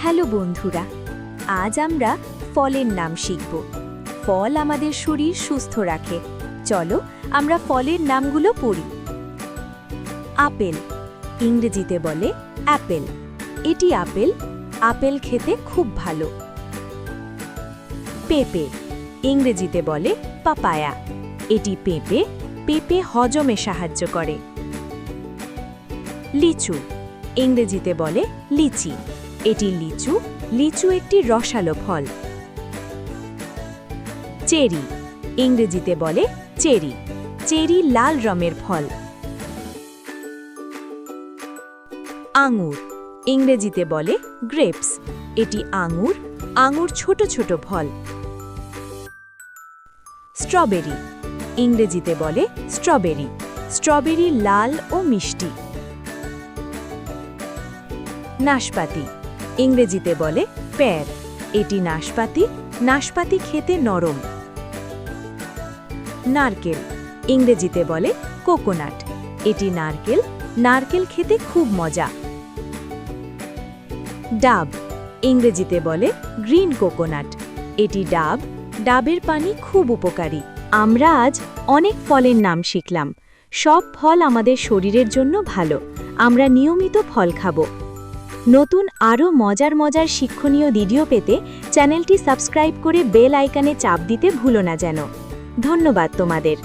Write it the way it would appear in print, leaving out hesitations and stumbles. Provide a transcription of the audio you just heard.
Hello বন্ধুরা, আজ আমরা ফলের নাম শিখব। ফল আমাদের শরীর সুস্থ রাখে। চলো আমরা ফলের নামগুলো পড়ি। আপেল, ইংরেজিতে বলে অ্যাপেল। এটি আপেল, আপেল খেতে খুব ভালো। পেঁপে, ইংরেজিতে বলে পাপায়া। এটি পেঁপে, পেঁপে হজমে সাহায্য করে। লিচু, ইংরেজিতে বলে লিচি। এটি লিচু, লিচু একটি রসালো ফল। চেরি, ইংরেজিতে বলে চেরি। চেরি লাল রঙের ফল। আঙুর, ইংরেজিতে বলে গ্রেপস। এটি আঙুর, আঙুর ছোট ছোট ফল। স্ট্রবেরি, ইংরেজিতে বলে স্ট্রবেরি। স্ট্রবেরি লাল ও মিষ্টি। নাশপাতি, ইংরেজিতে বলে পেয়ার। এটি নাশপাতি, নাশপাতি খেতে নরম। নারকেল, ইংরেজিতে বলে কোকোনাট। এটি নারকেল, নারকেল খেতে খুব মজা। ডাব, ইংরেজিতে বলে গ্রিন কোকোনাট। এটি ডাব, ডাবের পানি খুব উপকারী। আমরা আজ অনেক ফলের নাম শিখলাম। সব ফল আমাদের শরীরের জন্য ভালো। আমরা নিয়মিত ফল খাবো। নতুন আরও মজার মজার শিক্ষণীয় ভিডিও পেতে চ্যানেলটি সাবস্ক্রাইব করে বেল আইকনে চাপ দিতে ভুলো না যেন। ধন্যবাদ তোমাদের।